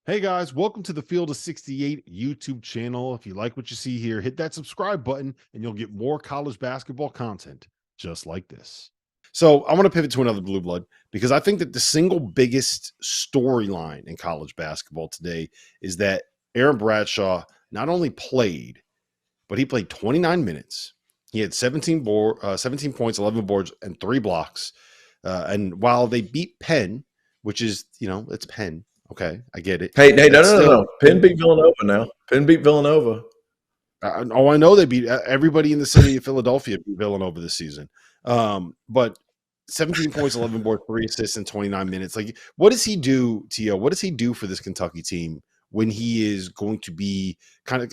Hey guys, welcome to the Field of 68 YouTube channel. If you like what you see here, hit that subscribe button and you'll get more college basketball content just like this. So, I want to pivot to another blue blood because I think that the single biggest storyline in college basketball today is that Aaron Bradshaw not only played, but he played 29 minutes. He had 17 points, 11 boards, and 3 blocks. And while they beat Penn, which is, it's Penn. Okay, I get it. Hey, no, That's no, no, still no. Penn beat Villanova now. Penn beat Villanova. I know they beat everybody in the city of Philadelphia beat Villanova this season. But 17 points, 11 boards, 3 assists in 29 minutes. Like, what does he do, Tio? What does he do for this Kentucky team when he is going to be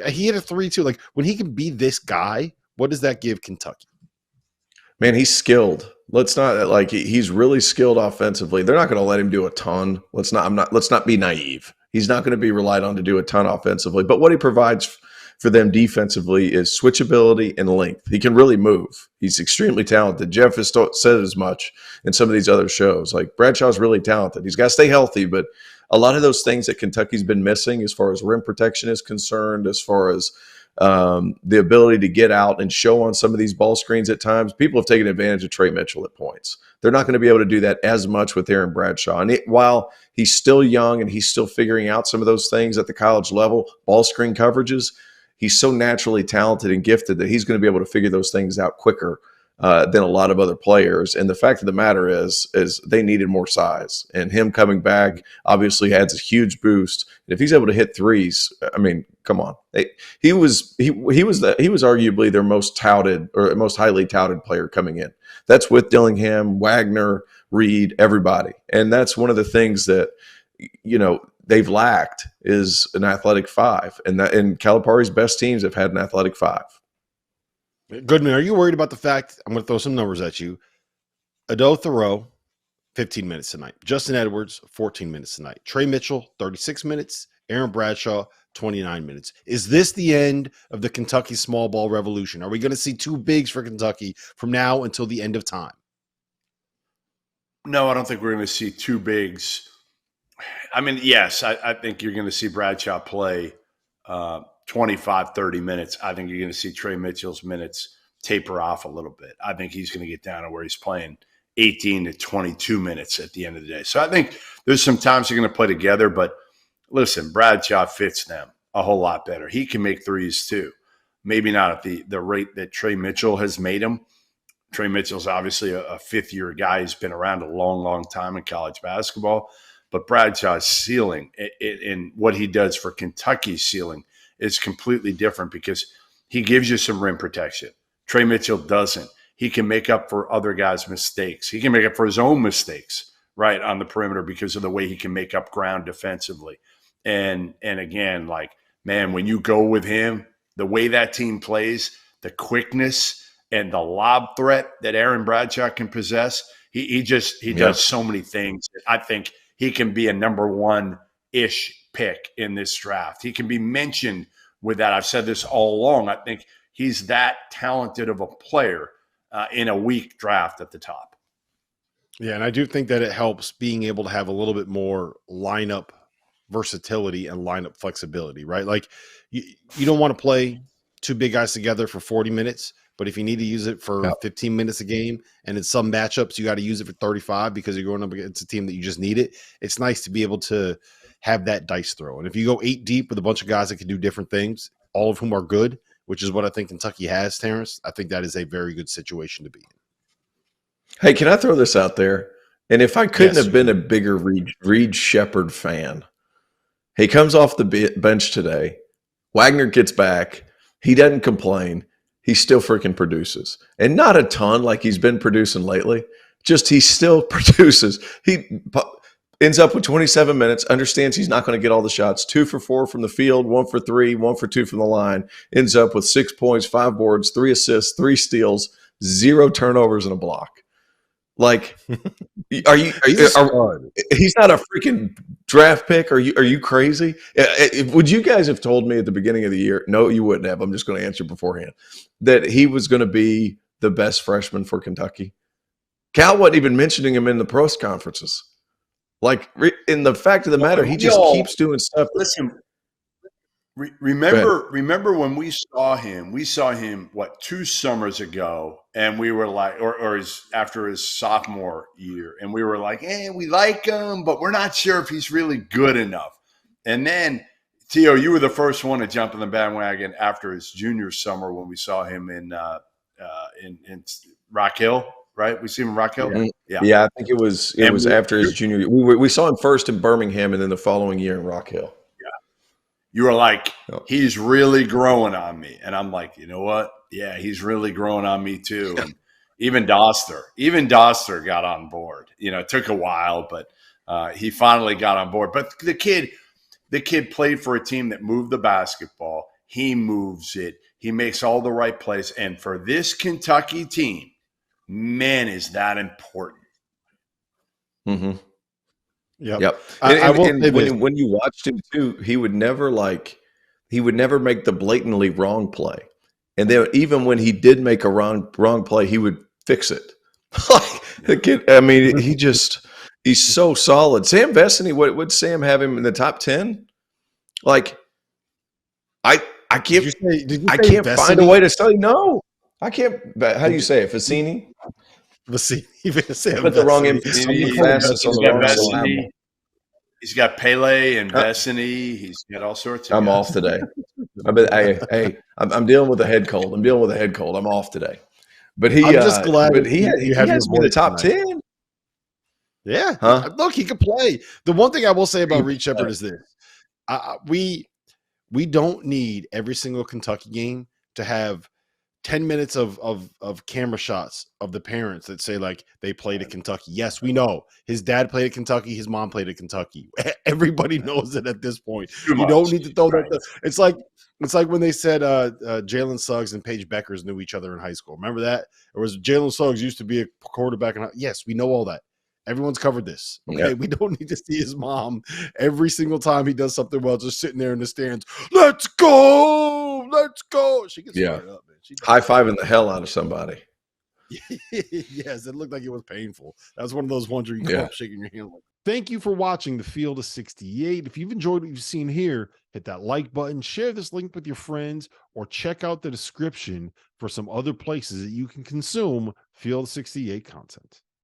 he had a 3-2. Like, when he can be this guy, what does that give Kentucky? Man, he's skilled. Let's not he's really skilled offensively. They're not going to let him do a ton. Let's not be naive. He's not going to be relied on to do a ton offensively. But what he provides for them defensively is switchability and length. He can really move. He's extremely talented. Jeff has said as much in some of these other shows. Like, Bradshaw's really talented. He's got to stay healthy, but a lot of those things that Kentucky's been missing as far as rim protection is concerned, as far as the ability to get out and show on some of these ball screens at times. People have taken advantage of Trey Mitchell at points. They're not going to be able to do that as much with Aaron Bradshaw. And while he's still young and he's still figuring out some of those things at the college level, ball screen coverages, he's so naturally talented and gifted that he's going to be able to figure those things out quicker than a lot of other players. And the fact of the matter is they needed more size, and him coming back obviously adds a huge boost. And if he's able to hit threes, I mean, come on. He was arguably their most touted or most highly touted player coming in. That's with Dillingham, Wagner, Reed, everybody. And that's one of the things that, they've lacked is an athletic five. And Calipari's best teams have had an athletic five. Goodman, are you worried about the fact? I'm going to throw some numbers at you. Ado Thoreau, 15 minutes tonight. Justin Edwards, 14 minutes tonight. Trey Mitchell, 36 minutes. Aaron Bradshaw, 29 minutes. Is this the end of the Kentucky small ball revolution? Are we going to see two bigs for Kentucky from now until the end of time? No, I don't think we're going to see two bigs. I mean, yes, I think you're going to see Bradshaw play 25, 30 minutes. I think you're going to see Trey Mitchell's minutes taper off a little bit. I think he's going to get down to where he's playing 18 to 22 minutes at the end of the day. So I think there's some times they're going to play together, but listen, Bradshaw fits them a whole lot better. He can make threes too. Maybe not at the rate that Trey Mitchell has made him. Trey Mitchell's obviously a fifth-year guy. He's been around a long, long time in college basketball. But Bradshaw's ceiling and what he does for Kentucky's ceiling is completely different because he gives you some rim protection. Trey Mitchell doesn't. He can make up for other guys' mistakes. He can make up for his own mistakes, right, on the perimeter because of the way he can make up ground defensively. And again, like, man, when you go with him, the way that team plays, the quickness and the lob threat that Aaron Bradshaw can possess, he does so many things that I think he can be a number one-ish pick in this draft. He can be mentioned with that. I've said this all along. I think he's that talented of a player in a weak draft at the top. Yeah, and I do think that it helps being able to have a little bit more lineup versatility and lineup flexibility, right? Like, you don't want to play two big guys together for 40 minutes, but if you need to use it for 15 minutes a game, and in some matchups you got to use it for 35 because you're going up against a team that you just need it, it's nice to be able to have that dice throw. And if you go 8 deep with a bunch of guys that can do different things, all of whom are good, which is what I think Kentucky has, Terrence, I think that is a very good situation to be in. Hey, can I throw this out there? And if I couldn't have been a bigger Reed Shepherd fan, he comes off the bench today. Wagner gets back. He doesn't complain. He still freaking produces. And not a ton like he's been producing lately. Just he still produces. He ends up with 27 minutes, understands he's not going to get all the shots. 2 for 4 from the field, 1 for 3, 1 for 2 from the line. Ends up with 6 points, 5 boards, 3 assists, 3 steals, 0 turnovers, and a block. Like, he's not a freaking draft pick. Are you crazy? Would you guys have told me at the beginning of the year? No, you wouldn't have. I'm just going to answer beforehand that he was going to be the best freshman for Kentucky. Cal wasn't even mentioning him in the press conferences. Like, in the fact of the matter, he just keeps doing stuff. Listen, remember when we saw him? We saw him, what, 2 summers ago, and we were like, or after his sophomore year, and we were like, hey, we like him, but we're not sure if he's really good enough. And then, Tio, you were the first one to jump in the bandwagon after his junior summer when we saw him in Rock Hill, right? We see him in Rock Hill. Yeah, I think it was after his junior year. We saw him first in Birmingham, and then the following year in Rock Hill. Yeah, you were like, he's really growing on me, and I'm like, you know what? Yeah, he's really growing on me too. And even Dauster got on board. You know, it took a while, but he finally got on board. But the kid played for a team that moved the basketball. He moves it. He makes all the right plays. And for this Kentucky team, man, is that important. Mm-hmm. Yep. And when you watched him too, he would never make the blatantly wrong play. And then even when he did make a wrong play, he would fix it. Like the kid, I mean, he's so solid. Sam Vecini, would Sam have him in the top 10? Like, I can't find a way to study. No, I can't. How do you say it? Vecini? Vecini. Put the wrong emphasis on the wrong syllable. He's got Pele and Vecini. He's got all sorts of I'm guys. Off today. I'm dealing with a head cold. I'm off today. But I'm just glad. But he has me in the top 10. Yeah. Huh? Look, he could play. The one thing I will say about Reed Sheppard is this: we don't need every single Kentucky game to have 10 minutes of camera shots of the parents that say like they played at Kentucky. Yes, we know his dad played at Kentucky, his mom played at Kentucky. Everybody knows it at this point. You don't need to throw that. It's like when they said Jalen Suggs and Paige Beckers knew each other in high school. Remember that? Or was Jalen Suggs used to be a quarterback? Yes, we know all that. Everyone's covered this. Okay, yep. We don't need to see his mom every single time he does something well, just sitting there in the stands. Let's go. She gets fired up, man. High-fiving the hell out of somebody. Yes, it looked like it was painful. That was one of those ones where you come up shaking your hand. Thank you for watching the Field of 68. If you've enjoyed what you've seen here, hit that like button, share this link with your friends, or check out the description for some other places that you can consume Field of 68 content.